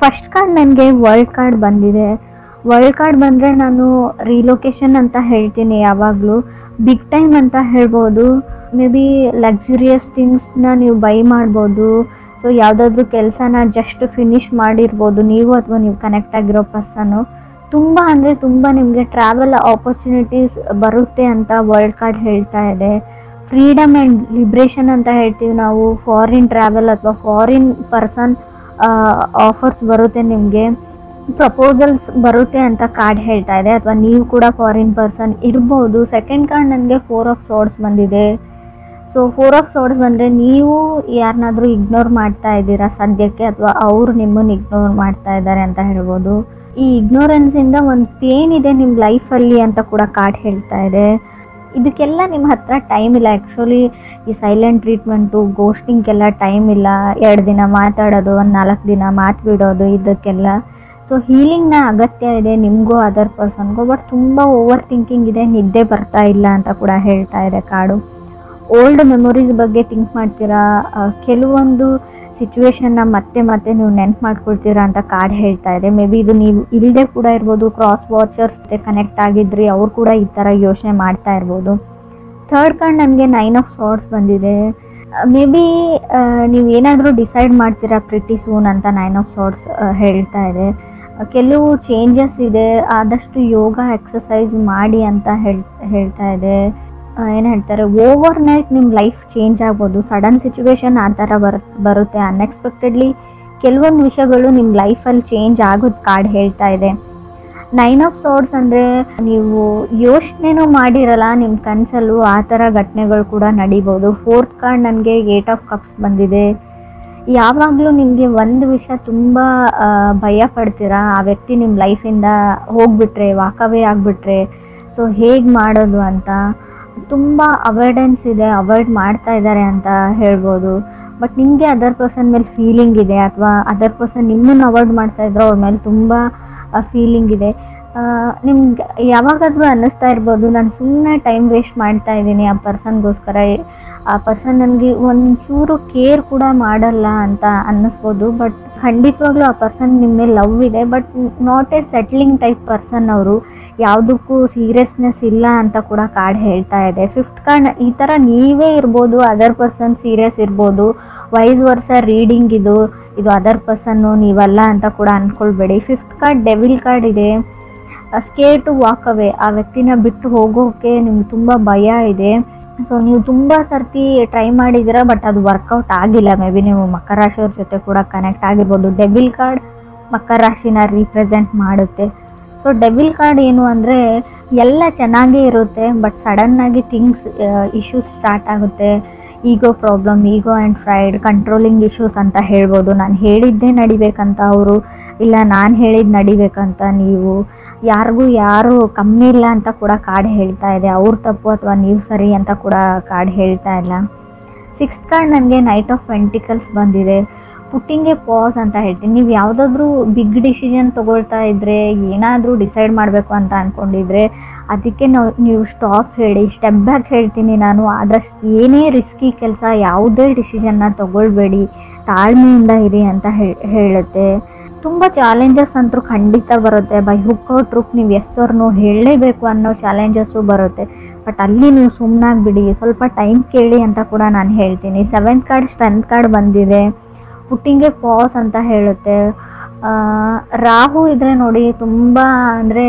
First card ನನಗೆ world card ಬಂದಿದೆ. World card ಬಂದರೆ ನಾನು ರಿಲೊಕೇಶನ್ ಅಂತ ಹೇಳ್ತೀನಿ. ಯಾವಾಗಲೂ ಬಿಗ್ ಟೈಮ್ ಅಂತ ಹೇಳ್ಬೋದು. ಮೇ ಬಿ ಲಕ್ಸುರಿಯಸ್ ಥಿಂಗ್ಸ್ನ ನೀವು ಬೈ ಮಾಡ್ಬೋದು. ಸೊ ಯಾವುದಾದ್ರೂ ಕೆಲಸನ ಜಸ್ಟ್ ಫಿನಿಷ್ ಮಾಡಿರ್ಬೋದು ನೀವು ಅಥವಾ ನೀವು ಕನೆಕ್ಟ್ ಆಗಿರೋ ಪರ್ಸನ್ನು. ತುಂಬ ಅಂದರೆ ತುಂಬ ನಿಮಗೆ ಟ್ರಾವೆಲ್ ಆಪರ್ಚುನಿಟೀಸ್ ಬರುತ್ತೆ ಅಂತ ವರ್ಲ್ಡ್ ಕಾರ್ಡ್ ಹೇಳ್ತಾ ಇದೆ. ಫ್ರೀಡಮ್ ಆ್ಯಂಡ್ ಲಿಬ್ರೇಷನ್ ಅಂತ ಹೇಳ್ತೀವಿ ನಾವು. ಫಾರಿನ್ ಟ್ರಾವೆಲ್ ಅಥವಾ ಫಾರಿನ್ ಪರ್ಸನ್ ಆಫರ್ಸ್ ಬರುತ್ತೆ, ನಿಮಗೆ ಪ್ರಪೋಸಲ್ಸ್ ಬರುತ್ತೆ ಅಂತ ಕಾರ್ಡ್ ಹೇಳ್ತಾ ಇದೆ. ಅಥವಾ ನೀವು ಕೂಡ ಫಾರಿನ್ ಪರ್ಸನ್ ಇರ್ಬೋದು. ಸೆಕೆಂಡ್ ಕಾರ್ಡ್ ನನಗೆ 4 ಆಫ್ ಸೋರ್ಡ್ಸ್ ಬಂದಿದೆ. ಸೊ 4 ಆಫ್ ಸೋರ್ಡ್ಸ್ ಬಂದರೆ ನೀವು ಯಾರನ್ನಾದರೂ ಇಗ್ನೋರ್ ಮಾಡ್ತಾ ಇದ್ದೀರಾ ಸದ್ಯಕ್ಕೆ, ಅಥವಾ ಅವರು ನಿಮ್ಮನ್ನು ಇಗ್ನೋರ್ ಮಾಡ್ತಾ ಇದ್ದಾರೆ ಅಂತ ಹೇಳ್ಬೋದು. ಈ ಇಗ್ನೋರೆನ್ಸಿಂದ ಒಂದು ಪೇನ್ ಇದೆ ನಿಮ್ಮ ಲೈಫಲ್ಲಿ ಅಂತ ಕೂಡ ಕಾರ್ಡ್ ಹೇಳ್ತಾ ಇದೆ. ಇದಕ್ಕೆಲ್ಲ ನಿಮ್ಮ ಹತ್ರ ಟೈಮ್ ಇಲ್ಲ. ಆ್ಯಕ್ಚುಲಿ ಈ ಸೈಲೆಂಟ್ ಟ್ರೀಟ್ಮೆಂಟು, ಗೋಸ್ಟಿಂಗ್ಗೆಲ್ಲ ಟೈಮ್ ಇಲ್ಲ. 2 ದಿನ ಮಾತಾಡೋದು, ಒಂದು 4 ದಿನ ಮಾತು ಬಿಡೋದು, ಇದಕ್ಕೆಲ್ಲ. ಸೊ ಹೀಲಿಂಗ್ನ ಅಗತ್ಯ ಇದೆ ನಿಮಗೂ ಅದರ್ ಪರ್ಸನ್ಗೂ. ಬಟ್ ತುಂಬ ಓವರ್ ಥಿಂಕಿಂಗ್ ಇದೆ, ನಿದ್ದೆ ಬರ್ತಾ ಇಲ್ಲ ಅಂತ ಕೂಡ ಹೇಳ್ತಾ ಇದೆ ಕಾರ್ಡು. ಓಲ್ಡ್ ಮೆಮೊರೀಸ್ ಬಗ್ಗೆ ಥಿಂಕ್ ಮಾಡ್ತೀರಾ. ಕೆಲವೊಂದು ಸಿಚುವೇಶನ್ನ ಮತ್ತೆ ಮತ್ತೆ ನೀವು ನೆನ್ಪು ಮಾಡ್ಕೊಳ್ತೀರಾ ಅಂತ ಕಾರ್ಡ್ ಹೇಳ್ತಾ ಇದೆ. ಮೇ ಬಿ ಇದು ನೀವು ಇಲ್ಲದೆ ಕೂಡ ಇರ್ಬೋದು. ಕ್ರಾಸ್ ವಾಚರ್ಸ್ ಕನೆಕ್ಟ್ ಆಗಿದ್ರಿ, ಅವ್ರು ಕೂಡ ಈ ಥರ ಯೋಚನೆ ಮಾಡ್ತಾ ಇರ್ಬೋದು. ಥರ್ಡ್ ಕಾರ್ಡ್ ನನಗೆ 9 ಆಫ್ ಸಾರ್ಡ್ಸ್ ಬಂದಿದೆ. ಮೇ ಬಿ ನೀವು ಏನಾದರೂ ಡಿಸೈಡ್ ಮಾಡ್ತೀರಾ ಪ್ರಿಟಿ ಸೂನ್ ಅಂತ 9 ಆಫ್ ಸಾರ್ಡ್ಸ್ ಹೇಳ್ತಾ ಇದೆ. ಕೆಲವು ಚೇಂಜಸ್ ಇದೆ, ಆದಷ್ಟು ಯೋಗ ಎಕ್ಸಸೈಸ್ ಮಾಡಿ ಅಂತ ಹೇಳ್ತಾ ಇದೆ. ಏನು ಹೇಳ್ತಾರೆ, ಓವರ್ ನೈಟ್ ನಿಮ್ಮ ಲೈಫ್ ಚೇಂಜ್ ಆಗ್ಬೋದು. ಸಡನ್ ಸಿಚುವೇಶನ್ ಆ ಥರ ಬರುತ್ತೆ ಅನ್ಎಕ್ಸ್ಪೆಕ್ಟೆಡ್ಲಿ. ಕೆಲವೊಂದು ವಿಷಯಗಳು ನಿಮ್ಮ ಲೈಫಲ್ಲಿ ಚೇಂಜ್ ಆಗೋದು ಕಾರ್ಡ್ ಹೇಳ್ತಾ ಇದೆ. 9 ಆಫ್ ಸಾರ್ಡ್ಸ್ ಅಂದರೆ ನೀವು ಯೋಚನೆನೂ ಮಾಡಿರಲ್ಲ ನಿಮ್ಮ ಕನಸಲ್ಲೂ ಆ ಥರ ಘಟನೆಗಳು ಕೂಡ ನಡಿಬೋದು. ಫೋರ್ತ್ ಕಾರ್ಡ್ ನನಗೆ 8 ಆಫ್ ಕಪ್ಸ್ ಬಂದಿದೆ. ಯಾವಾಗಲೂ ನಿಮಗೆ ಒಂದು ವಿಷಯ ತುಂಬ ಭಯ ಪಡ್ತೀರಾ, ಆ ವ್ಯಕ್ತಿ ನಿಮ್ಮ ಲೈಫಿಂದ ಹೋಗ್ಬಿಟ್ರೆ, ವಾಕವೇ ಆಗಿಬಿಟ್ರೆ, ಸೊ ಹೇಗೆ ಮಾಡೋದು ಅಂತ ತುಂಬ ಅವಾಯ್ಡೆನ್ಸ್ ಇದೆ, ಅವಾಯ್ಡ್ ಮಾಡ್ತಾ ಇದ್ದಾರೆ ಅಂತ ಹೇಳ್ಬೋದು. ಬಟ್ ನಿಮಗೆ ಅದರ್ ಪರ್ಸನ್ ಮೇಲೆ ಫೀಲಿಂಗ್ ಇದೆ, ಅಥವಾ ಅದರ್ ಪರ್ಸನ್ ನಿಮ್ಮನ್ನು ಅವಾಯ್ಡ್ ಮಾಡ್ತಾ ಇದ್ರು, ಅವ್ರ ಮೇಲೆ ತುಂಬ ಫೀಲಿಂಗ್ ಇದೆ. ನಿಮ್ಗೆ ಯಾವಾಗಾದರೂ ಅನ್ನಿಸ್ತಾ ಇರ್ಬೋದು, ನಾನು ಸುಮ್ಮನೆ ಟೈಮ್ ವೇಸ್ಟ್ ಮಾಡ್ತಾ ಇದ್ದೀನಿ ಆ ಪರ್ಸನ್ಗೋಸ್ಕರ, ಆ ಪರ್ಸನ್ ನನಗೆ ಒಂಚೂರು ಕೇರ್ ಕೂಡ ಮಾಡಲ್ಲ ಅಂತ ಅನ್ನಿಸ್ಬೋದು. ಬಟ್ ಖಂಡಿತವಾಗ್ಲೂ ಆ ಪರ್ಸನ್ ನಿಮ್ಮ ಮೇಲೆ ಲವ್ ಇದೆ, but not A settling type person ಅವರು. ಯಾವುದಕ್ಕೂ ಸೀರಿಯಸ್ನೆಸ್ ಇಲ್ಲ ಅಂತ ಕೂಡ ಕಾರ್ಡ್ ಹೇಳ್ತಾ ಇದೆ. ಫಿಫ್ತ್ ಕಾರ್ಡ್ ಈ ಥರ ನೀವೇ ಇರ್ಬೋದು, ಅದರ್ ಪರ್ಸನ್ ಸೀರಿಯಸ್ ಇರ್ಬೋದು. ವೈಸ್ ವರ್ಸ ರೀಡಿಂಗ್ ಇದು ಅದರ್ ಪರ್ಸನ್ನು ನೀವಲ್ಲ ಅಂತ ಕೂಡ ಅಂದ್ಕೊಳ್ಬೇಡಿ. ಫಿಫ್ತ್ ಕಾರ್ಡ್ ಡೆವಿಲ್ ಕಾರ್ಡ್ ಇದೆ. ಸ್ಕೇರ್ ಟು ವಾಕ್ ಅವೇ, ಆ ವ್ಯಕ್ತಿನ ಬಿಟ್ಟು ಹೋಗೋಕ್ಕೆ ನಿಮ್ಗೆ ತುಂಬ ಭಯ ಇದೆ. ಸೊ ನೀವು ತುಂಬ ಸರ್ತಿ ಟ್ರೈ ಮಾಡಿದ್ದೀರಾ, ಬಟ್ ಅದು ವರ್ಕೌಟ್ ಆಗಿಲ್ಲ. ಮೇ ಬಿ ನೀವು ಮಕರ ರಾಶಿಯವ್ರ ಜೊತೆ ಕೂಡ ಕನೆಕ್ಟ್ ಆಗಿರ್ಬೋದು. ಡೆವಿಲ್ ಕಾರ್ಡ್ ಮಕರ ರಾಶಿನ ರೀಪ್ರೆಸೆಂಟ್ ಮಾಡುತ್ತೆ. ಸೊ ಡೆವಿಲ್ ಕಾರ್ಡ್ ಏನು ಅಂದರೆ, ಎಲ್ಲ ಚೆನ್ನಾಗೇ ಇರುತ್ತೆ, ಬಟ್ ಸಡನ್ನಾಗಿ ಇಶ್ಯೂಸ್ ಸ್ಟಾರ್ಟ್ ಆಗುತ್ತೆ. Ego problem, ego and pride, controlling issues ಅಂತ ಹೇಳ್ಬೋದು. ನಾನು ಹೇಳಿದ್ದೇ ನಡಿಬೇಕಂತ ಅವರು, ಇಲ್ಲ ನಾನು ಹೇಳಿದ್ದು ನಡಿಬೇಕಂತ ನೀವು, ಯಾರಿಗೂ ಯಾರು ಕಮ್ಮಿ ಇಲ್ಲ ಅಂತ ಕೂಡ ಕಾರ್ಡ್ ಹೇಳ್ತಾ ಇದೆ. ಅವ್ರ ತಪ್ಪು ಅಥವಾ ನೀವು ಸರಿ ಅಂತ ಕೂಡ ಕಾರ್ಡ್ ಹೇಳ್ತಾ ಇಲ್ಲ. ಸಿಕ್ಸ್ತ್ ಕಾರ್ಡ್ ನನಗೆ ನೈಟ್ ಆಫ್ ಪೆಂಟಿಕಲ್ಸ್ ಬಂದಿದೆ. ಪುಟ್ಟಿಂಗ್ ಎ ಪಾಸ್ ಅಂತ ಹೇಳ್ತೀನಿ. ನೀವು ಯಾವುದಾದ್ರೂ ಬಿಗ್ ಡಿಸಿಷನ್ ತೊಗೊಳ್ತಾ ಇದ್ದರೆ, ಏನಾದರೂ ಡಿಸೈಡ್ ಮಾಡಬೇಕು ಅಂತ ಅಂದ್ಕೊಂಡಿದ್ರೆ, ಅದಕ್ಕೆ ನೀವು ಸ್ಟಾಪ್ ಹೇಳಿ, ಸ್ಟೆಪ್ ಬ್ಯಾಕ್ ಹೇಳ್ತೀನಿ ನಾನು. ಆದಷ್ಟು ಏನೇ ರಿಸ್ಕಿ ಕೆಲಸ, ಯಾವುದೇ ಡಿಸಿಷನ್ನ ತೊಗೊಳ್ಬೇಡಿ, ತಾಳ್ಮೆಯಿಂದ ಇರಿ ಅಂತ ಹೇಳುತ್ತೆ. ತುಂಬ ಚಾಲೆಂಜಸ್ ಅಂತೂ ಖಂಡಿತ ಬರುತ್ತೆ. ಬೈ ಹುಕ್ ಔಟ್ ರುಕ್ ನೀವು ಎಸ್ಸೋರ್ನು ಹೇಳಲೇಬೇಕು ಅನ್ನೋ ಚಾಲೆಂಜಸ್ಸು ಬರುತ್ತೆ. ಬಟ್ ಅಲ್ಲಿ ನೀವು ಸುಮ್ಮನಾಗ್ಬಿಡಿ, ಸ್ವಲ್ಪ ಟೈಮ್ ಕೇಳಿ ಅಂತ ಕೂಡ ನಾನು ಹೇಳ್ತೀನಿ. ಸೆವೆಂತ್ ಕಾರ್ಡ್ ಸ್ಟ್ರೆಂತ್ ಕಾರ್ಡ್ ಬಂದಿದೆ. ಪುಟ್ಟಿಂಗ್ ಎ ಪಾಸ್ ಅಂತ ಹೇಳುತ್ತೆ. ರಾಹು ಇದ್ರೆ ನೋಡಿ, ತುಂಬ ಅಂದರೆ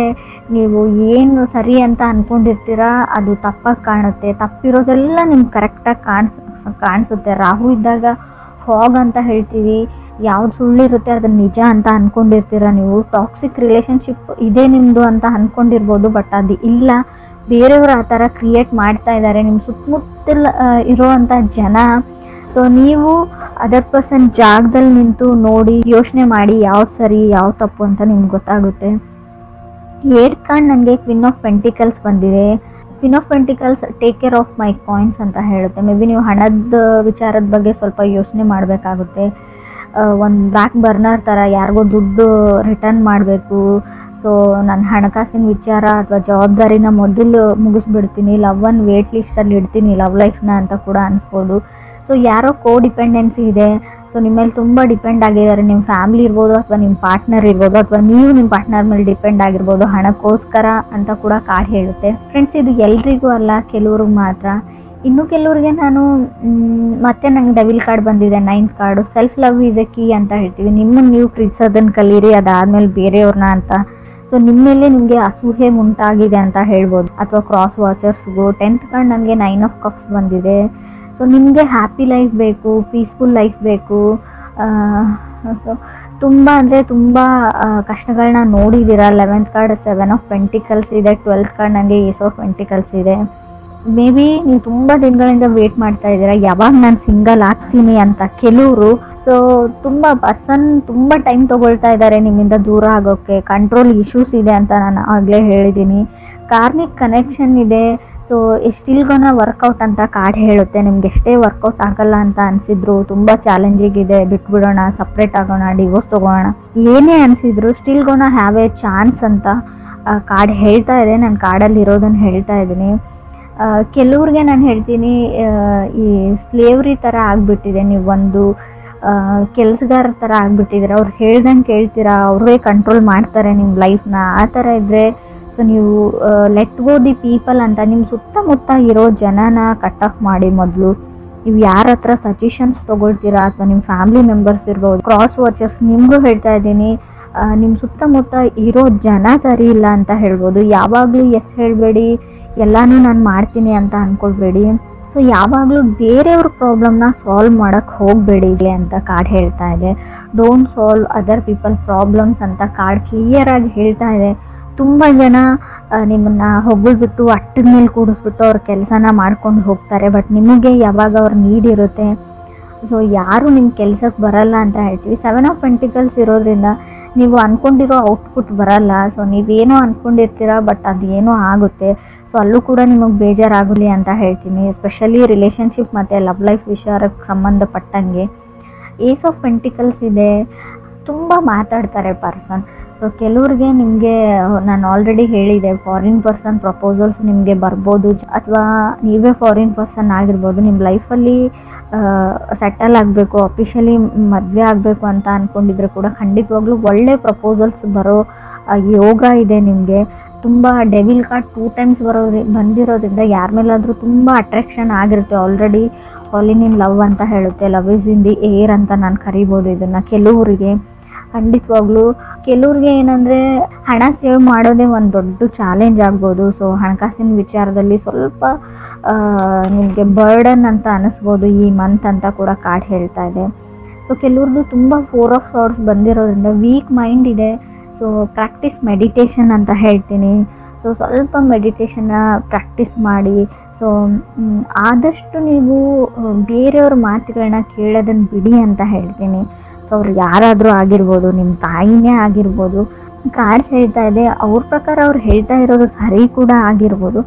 ನೀವು ಏನು ಸರಿ ಅಂತ ಅಂದ್ಕೊಂಡಿರ್ತೀರಾ ಅದು ತಪ್ಪಾಗಿ ಕಾಣುತ್ತೆ. ತಪ್ಪಿರೋದೆಲ್ಲ ನಿಮ್ಗೆ ಕರೆಕ್ಟಾಗಿ ಕಾಣಿಸುತ್ತೆ. ರಾಹು ಇದ್ದಾಗ ಫಾಗ್ ಅಂತ ಹೇಳ್ತೀವಿ. ಯಾವ್ದು ಸುಳ್ಳಿರುತ್ತೆ ಅದನ್ನು ನಿಜ ಅಂತ ಅಂದ್ಕೊಂಡಿರ್ತೀರ ನೀವು. ಟಾಕ್ಸಿಕ್ ರಿಲೇಷನ್ಶಿಪ್ ಇದೆ ನಿಮ್ಮದು ಅಂತ ಅಂದ್ಕೊಂಡಿರ್ಬೋದು, ಬಟ್ ಅದು ಇಲ್ಲ. ಬೇರೆಯವರು ಆ ಥರ ಕ್ರಿಯೇಟ್ ಮಾಡ್ತಾ ಇದ್ದಾರೆ ನಿಮ್ಮ ಸುತ್ತಮುತ್ತಲ ಇರೋವಂಥ ಜನ. ಸೊ ನೀವು ಅದರ್ ಪರ್ಸನ್ ಜಾಗದಲ್ಲಿ ನಿಂತು ನೋಡಿ, ಯೋಚನೆ ಮಾಡಿ ಯಾವ್ದು ಸರಿ ಯಾವ ತಪ್ಪು ಅಂತ ನಿಮ್ಗೆ ಗೊತ್ತಾಗುತ್ತೆ. ಏಟ್ ಕಾರ್ಡ್ ನನಗೆ ಕ್ವೀನ್ ಆಫ್ ಪೆಂಟಿಕಲ್ಸ್ ಬಂದಿದೆ. Queen of pentacles take care of my coins ಅಂತ ಹೇಳುತ್ತೆ. ಮೇ ಬಿ ನೀವು ಹಣದ ವಿಚಾರದ ಬಗ್ಗೆ ಸ್ವಲ್ಪ ಯೋಚನೆ ಮಾಡಬೇಕಾಗುತ್ತೆ. ಒಂದು ಬ್ಯಾಕ್ ಬರ್ನರ್ ಥರ ಯಾರಿಗೋ ದುಡ್ಡು ರಿಟರ್ನ್ ಮಾಡಬೇಕು, ಸೊ ನನ್ನ ಹಣಕಾಸಿನ ವಿಚಾರ ಅಥವಾ ಜವಾಬ್ದಾರಿನ ಮೊದಲು ಮುಗಿಸ್ಬಿಡ್ತೀನಿ, ಲವ್ವನ್ನು ವೇಟ್ ಲಿಸ್ಟಲ್ಲಿ ಇಡ್ತೀನಿ ಲವ್ ಲೈಫ್ನ ಅಂತ ಕೂಡ ಅನಿಸ್ಬೋದು. ಸೊ ಯಾರೋ ಕೋ ಡಿಪೆಂಡೆನ್ಸಿ ಇದೆ, ಸೊ ನಿಮ್ಮ ಮೇಲೆ ತುಂಬ ಡಿಪೆಂಡ್ ಆಗಿದ್ದಾರೆ. ನಿಮ್ಮ ಫ್ಯಾಮಿಲಿ ಇರ್ಬೋದು ಅಥವಾ ನಿಮ್ಮ ಪಾರ್ಟ್ನರ್ ಇರ್ಬೋದು ಅಥವಾ ನೀವು ನಿಮ್ಮ ಪಾರ್ಟ್ನರ್ ಮೇಲೆ ಡಿಪೆಂಡ್ ಆಗಿರ್ಬೋದು ಹಣಕ್ಕೋಸ್ಕರ ಅಂತ ಕೂಡ ಕಾರ್ಡ್ ಹೇಳುತ್ತೆ. ಫ್ರೆಂಡ್ಸ್, ಇದು ಎಲ್ರಿಗೂ ಅಲ್ಲ, ಕೆಲವ್ರಿಗೆ ಮಾತ್ರ. ಇನ್ನು ಕೆಲವರಿಗೆ ನಾನು ಮತ್ತೆ ನಂಗೆ ಡೆವಿಲ್ ಕಾರ್ಡ್ ಬಂದಿದೆ, 9th card. Self love is A key ಅಂತ ಹೇಳ್ತೀವಿ. ನಿಮ್ಮನ್ನು ನೀವು ಪ್ರೀತಿಸೋದನ್ನು ಕಲೀರಿ, ಅದಾದಮೇಲೆ ಬೇರೆಯವ್ರನ್ನ ಅಂತ. ಸೊ ನಿಮ್ಮ ಮೇಲೆ ನಿಮಗೆ ಅಸೂಹೆ ಉಂಟಾಗಿದೆ ಅಂತ ಹೇಳ್ಬೋದು. ಅಥವಾ ಕ್ರಾಸ್ ವಾಚರ್ಸ್ಗೂ 10th ಕಾರ್ಡ್ ನನಗೆ 9 ಆಫ್ ಕಪ್ಸ್ ಬಂದಿದೆ. ಸೊ ನಿಮಗೆ ಹ್ಯಾಪಿ ಲೈಫ್ ಬೇಕು, ಪೀಸ್ಫುಲ್ ಲೈಫ್ ಬೇಕು. ಸೊ ತುಂಬ ಅಂದರೆ ತುಂಬ ಕಷ್ಟಗಳನ್ನ ನೋಡಿದ್ದೀರಾ. 11th ಕಾರ್ಡ್ 7 ಆಫ್ ಪೆಂಟಿಕಲ್ಸ್ ಇದೆ. 12th ಕಾರ್ಡ್ ನನಗೆ ಏಸ್ ಆಫ್ ಪೆಂಟಿಕಲ್ಸ್ ಇದೆ. ಮೇ ಬಿ ನೀವು ತುಂಬ ದಿನಗಳಿಂದ ವೇಟ್ ಮಾಡ್ತಾ ಇದ್ದೀರಾ ಯಾವಾಗ ನಾನು ಸಿಂಗಲ್ ಆಗ್ತೀನಿ ಅಂತ ಕೆಲವರು. ಸೊ ತುಂಬ ಟೈಮ್ ತೊಗೊಳ್ತಾ ಇದ್ದಾರೆ ನಿಮ್ಮಿಂದ ದೂರ ಆಗೋಕ್ಕೆ. ಕಂಟ್ರೋಲ್ ಇಶ್ಯೂಸ್ ಇದೆ ಅಂತ ನಾನು ಆಗಲೇ ಹೇಳಿದ್ದೀನಿ. ಕಾರ್ಮಿಕ್ ಕನೆಕ್ಷನ್ ಇದೆ. ಸೊ ಸ್ಟಿಲ್ ಗೋನ ವರ್ಕೌಟ್ ಅಂತ ಕಾರ್ಡ್ ಹೇಳುತ್ತೆ. ನಿಮ್ಗೆ ಎಷ್ಟೇ ವರ್ಕೌಟ್ ಆಗಲ್ಲ ಅಂತ ಅನಿಸಿದ್ರು, ತುಂಬ ಚಾಲೆಂಜಿಗಿದೆ, ಬಿಟ್ಬಿಡೋಣ, ಸಪ್ರೇಟ್ ಆಗೋಣ, ಡಿವೋರ್ಸ್ ತೊಗೋಣ, ಏನೇ ಅನಿಸಿದ್ರು still gonna have a chance ಅಂತ ಕಾರ್ಡ್ ಹೇಳ್ತಾ ಇದೆ. ನಾನು ಕಾರ್ಡಲ್ಲಿ ಇರೋದನ್ನು ಹೇಳ್ತಾ ಇದ್ದೀನಿ. ಕೆಲವ್ರಿಗೆ ನಾನು ಹೇಳ್ತೀನಿ, ಈ ಸ್ಲೇವ್ರಿ ಥರ ಆಗಿಬಿಟ್ಟಿದೆ. ನೀವು ಒಂದು ಕೆಲಸಗಾರ ಥರ ಆಗಿಬಿಟ್ಟಿದ್ದೀರ. ಅವ್ರು ಹೇಳ್ದಂಗೆ ಕೇಳ್ತೀರಾ, ಅವ್ರೇ ಕಂಟ್ರೋಲ್ ಮಾಡ್ತಾರೆ ನಿಮ್ಮ ಲೈಫ್ನ. ಆ ಥರ ಇದ್ದರೆ ಸೊ ನೀವು ಲೆಟ್ ಗೋ ದಿ ಪೀಪಲ್ ಅಂತ ನಿಮ್ಮ ಸುತ್ತಮುತ್ತ ಇರೋ ಜನನ ಕಟ್ ಆಫ್ ಮಾಡಿ. ಮೊದಲು ನೀವು ಯಾರ ಹತ್ರ ಸಜೆಷನ್ಸ್ ತೊಗೊಳ್ತೀರಾ ಅಥವಾ ನಿಮ್ಮ ಫ್ಯಾಮಿಲಿ ಮೆಂಬರ್ಸ್ ಇರ್ಬೋದು, ಕ್ರಾಸ್ ವಾಚರ್ಸ್, ನಿಮಗೂ ಹೇಳ್ತಾ ಇದ್ದೀನಿ, ನಿಮ್ಮ ಸುತ್ತಮುತ್ತ ಇರೋ ಜನ ಸರಿ ಇಲ್ಲ ಅಂತ ಹೇಳ್ಬೋದು. ಯಾವಾಗಲೂ ಎಸ್ ಹೇಳಬೇಡಿ, ಎಲ್ಲನೂ ನಾನು ಮಾಡ್ತೀನಿ ಅಂತ ಅಂದ್ಕೊಳ್ಬೇಡಿ. ಸೊ ಯಾವಾಗಲೂ ಬೇರೆಯವ್ರ ಪ್ರಾಬ್ಲಮ್ನ ಸಾಲ್ವ್ ಮಾಡೋಕ್ಕೆ ಹೋಗಬೇಡಿ ಅಂತ ಕಾರ್ಡ್ ಹೇಳ್ತಾ ಇದೆ. Don't solve other people problems ಅಂತ ಕಾರ್ಡ್ ಕ್ಲಿಯರಾಗಿ ಹೇಳ್ತಾ ಇದೆ. ತುಂಬ ಜನ ನಿಮ್ಮನ್ನು ಹೊಗಳ್ಬಿಟ್ಟು ಅಟ್ಟದ ಮೇಲೆ ಕೂಡಿಸ್ಬಿಟ್ಟು ಅವ್ರ ಕೆಲಸನ ಮಾಡ್ಕೊಂಡು ಹೋಗ್ತಾರೆ. ಬಟ್ ನಿಮಗೆ ಯಾವಾಗ ಅವ್ರ ನೀಡ್ ಇರುತ್ತೆ. ಸೊ ಯಾರು ನಿಮ್ಮ ಕೆಲಸಕ್ಕೆ ಬರಲ್ಲ ಅಂತ ಹೇಳ್ತೀವಿ. 7 ಆಫ್ ಪೆಂಟಿಕಲ್ಸ್ ಇರೋದ್ರಿಂದ ನೀವು ಅಂದ್ಕೊಂಡಿರೋ ಔಟ್ಪುಟ್ ಬರಲ್ಲ. ಸೊ ನೀವೇನೋ ಅಂದ್ಕೊಂಡಿರ್ತೀರ, ಬಟ್ ಅದೇನೋ ಆಗುತ್ತೆ. ಸೊ ಅಲ್ಲೂ ಕೂಡ ನಿಮಗೆ ಬೇಜಾರಾಗಲಿ ಅಂತ ಹೇಳ್ತೀನಿ. ಎಸ್ಪೆಷಲಿ ರಿಲೇಷನ್ಶಿಪ್ ಮತ್ತು ಲವ್ ಲೈಫ್ ವಿಚಾರಕ್ಕೆ ಸಂಬಂಧಪಟ್ಟಂಗೆ. ಏಸ್ ಆಫ್ ಪೆಂಟಿಕಲ್ಸ್ ಇದೆ. ತುಂಬ ಮಾತಾಡ್ತಾರೆ ಪರ್ಸನ್. ಸೊ ಕೆಲವ್ರಿಗೆ ನಿಮಗೆ ನಾನು ಆಲ್ರೆಡಿ ಹೇಳಿದೆ, ಫಾರಿನ್ ಪರ್ಸನ್ ಪ್ರಪೋಸಲ್ಸ್ ನಿಮಗೆ ಬರ್ಬೋದು, ಅಥವಾ ನೀವೇ ಫಾರಿನ್ ಪರ್ಸನ್ ಆಗಿರ್ಬೋದು. ನಿಮ್ಮ ಲೈಫಲ್ಲಿ ಸೆಟಲ್ ಆಗಬೇಕು, ಅಫಿಷಿಯಲಿ ಮದುವೆ ಆಗಬೇಕು ಅಂತ ಅಂದ್ಕೊಂಡಿದ್ರೆ ಕೂಡ ಖಂಡಿತವಾಗ್ಲೂ ಒಳ್ಳೆ ಪ್ರಪೋಸಲ್ಸ್ ಬರೋ ಯೋಗ ಇದೆ ನಿಮಗೆ. ತುಂಬ ಡೆವಿಲ್ ಕಾರ್ಡ್ 2 ಟೈಮ್ಸ್ ಬಂದಿರೋದ್ರಿಂದ ಯಾರ ಮೇಲಾದರೂ ತುಂಬ ಅಟ್ರಾಕ್ಷನ್ ಆಗಿರುತ್ತೆ. ಆಲ್ರೆಡಿ ಫಾಲಿನ್ ಇನ್ ಲವ್ ಅಂತ ಹೇಳುತ್ತೆ. Love is in the air ಅಂತ ನಾನು ಕರಿಬೋದು ಇದನ್ನು. ಕೆಲವರಿಗೆ ಖಂಡಿತವಾಗ್ಲೂ, ಕೆಲವ್ರಿಗೆ ಏನಂದರೆ ಹಣ ಸೇವ್ ಮಾಡೋದೇ ಒಂದು ದೊಡ್ಡ ಚಾಲೆಂಜ್ ಆಗ್ಬೋದು. ಸೊ ಹಣಕಾಸಿನ ವಿಚಾರದಲ್ಲಿ ಸ್ವಲ್ಪ ನಿಮಗೆ ಬರ್ಡನ್ ಅಂತ ಅನ್ನಿಸ್ಬೋದು ಈ ಮಂತ್ ಅಂತ ಕೂಡ ಕಾರ್ಡ್ ಹೇಳ್ತಾ ಇದೆ. ಸೊ ಕೆಲವ್ರದ್ದು ತುಂಬ 4 ಆಫ್ ಸಾರ್ಟ್ಸ್ ಬಂದಿರೋದ್ರಿಂದ ವೀಕ್ ಮೈಂಡ್ ಇದೆ. ಸೊ ಪ್ರಾಕ್ಟೀಸ್ ಮೆಡಿಟೇಷನ್ ಅಂತ ಹೇಳ್ತೀನಿ. ಸೊ ಸ್ವಲ್ಪ ಮೆಡಿಟೇಷನ್ನ ಪ್ರಾಕ್ಟೀಸ್ ಮಾಡಿ. ಸೊ ಆದಷ್ಟು ನೀವು ಬೇರೆಯವ್ರ ಮಾತುಗಳನ್ನ ಕೇಳೋದನ್ನು ಬಿಡಿ ಅಂತ ಹೇಳ್ತೀನಿ. ಸೊ ಅವ್ರು ಯಾರಾದರೂ ಆಗಿರ್ಬೋದು, ನಿಮ್ಮ ತಾಯಿನೇ ಆಗಿರ್ಬೋದು. ಕಾರ್ಡ್ಸ್ ಹೇಳ್ತಾ ಇದೆ, ಅವ್ರ ಪ್ರಕಾರ ಅವ್ರು ಹೇಳ್ತಾ ಇರೋದು ಸರಿ ಕೂಡ ಆಗಿರ್ಬೋದು.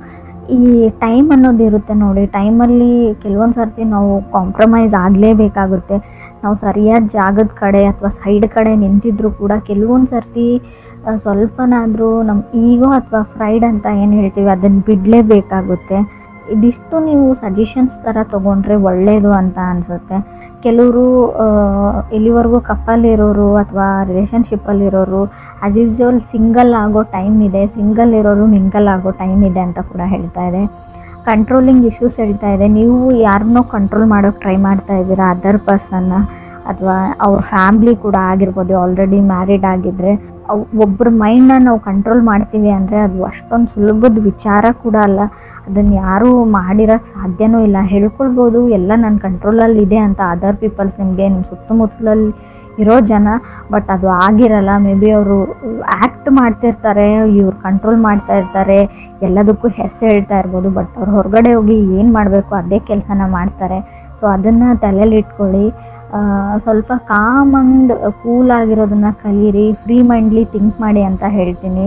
ಈ ಟೈಮ್ ಅನ್ನೋದು ಇರುತ್ತೆ ನೋಡಿ. ಟೈಮಲ್ಲಿ ಕೆಲವೊಂದು ಸರ್ತಿ ನಾವು ಕಾಂಪ್ರಮೈಸ್ ಆಗಲೇಬೇಕಾಗುತ್ತೆ. ನಾವು ಸರಿಯಾದ ಜಾಗದ ಕಡೆ ಅಥವಾ ಸೈಡ್ ಕಡೆ ನಿಂತಿದ್ರು ಕೂಡ ಕೆಲವೊಂದು ಸರ್ತಿ ಸ್ವಲ್ಪನಾದರೂ ನಮ್ಮ ಈಗೋ ಅಥವಾ ಫ್ರೈಡ್ ಅಂತ ಏನು ಹೇಳ್ತೀವಿ ಅದನ್ನು ಬಿಡಲೇಬೇಕಾಗುತ್ತೆ. ಇದಿಷ್ಟು ನೀವು ಸಜೆಷನ್ಸ್ ಥರ ತೊಗೊಂಡ್ರೆ ಒಳ್ಳೆಯದು ಅಂತ ಅನಿಸುತ್ತೆ. ಕೆಲವರು ಇಲ್ಲಿವರೆಗೂ ಕಪ್ಪಲ್ಲಿರೋರು ಅಥವಾ ರಿಲೇಷನ್ಶಿಪ್ಪಲ್ಲಿರೋರು ಆ್ಯಸ್ ಯೂಸ್ವಲ್ ಸಿಂಗಲ್ ಆಗೋ ಟೈಮ್ ಇದೆ, ಸಿಂಗಲ್ ಇರೋರು ಮಿಂಗಲ್ ಆಗೋ ಟೈಮ್ ಇದೆ ಅಂತ ಕೂಡ ಹೇಳ್ತಾ ಇದೆ. ಕಂಟ್ರೋಲಿಂಗ್ ಇಶ್ಯೂಸ್ ಹೇಳ್ತಾ ಇದೆ. ನೀವು ಯಾರನ್ನೋ ಕಂಟ್ರೋಲ್ ಮಾಡೋಕ್ಕೆ ಟ್ರೈ ಮಾಡ್ತಾ ಇದ್ದೀರಾ, ಅದರ್ ಪರ್ಸನ್ನ ಅಥವಾ ಅವ್ರ ಫ್ಯಾಮ್ಲಿ ಕೂಡ ಆಗಿರ್ಬೋದು. ಆಲ್ರೆಡಿ ಮ್ಯಾರಿಡ್ ಆಗಿದ್ದರೆ ಒಬ್ಬರ ಮೈಂಡನ್ನ ನಾವು ಕಂಟ್ರೋಲ್ ಮಾಡ್ತೀವಿ ಅಂದರೆ ಅದು ಅಷ್ಟೊಂದು ಸುಲಭದ ವಿಚಾರ ಕೂಡ ಅಲ್ಲ. ಅದನ್ನು ಯಾರೂ ಮಾಡಿರೋಕ್ಕೆ ಸಾಧ್ಯವೂ ಇಲ್ಲ. ಹೇಳ್ಕೊಳ್ಬೋದು ಎಲ್ಲ ನನ್ನ ಕಂಟ್ರೋಲಲ್ಲಿ ಇದೆ ಅಂತ ಅದರ್ ಪೀಪಲ್ಸ್, ನಿಮಗೆ ನಿಮ್ಮ ಸುತ್ತಮುತ್ತಲಲ್ಲಿ ಇರೋ ಜನ. ಬಟ್ ಅದು ಆಗಿರಲ್ಲ. ಮೇ ಬಿ ಅವರು ಆ್ಯಕ್ಟ್ ಮಾಡ್ತಿರ್ತಾರೆ, ಇವ್ರು ಕಂಟ್ರೋಲ್ ಮಾಡ್ತಾ ಇರ್ತಾರೆ, ಎಲ್ಲದಕ್ಕೂ ಹೆಸರು ಹೇಳ್ತಾ ಇರ್ಬೋದು. ಬಟ್ ಅವ್ರು ಹೊರಗಡೆ ಹೋಗಿ ಏನು ಮಾಡಬೇಕು ಅದೇ ಕೆಲಸನ ಮಾಡ್ತಾರೆ. ಸೊ ಅದನ್ನು ತಲೆಯಲ್ಲಿ ಇಟ್ಕೊಳ್ಳಿ. ಸ್ವಲ್ಪ ಕಾಮ್ ಆ್ಯಂಡ್ ಕೂಲ್ ಆಗಿರೋದನ್ನು ಕಲೀರಿ, ಫ್ರೀ ಮೈಂಡ್ಲಿ ಥಿಂಕ್ ಮಾಡಿ ಅಂತ ಹೇಳ್ತೀನಿ.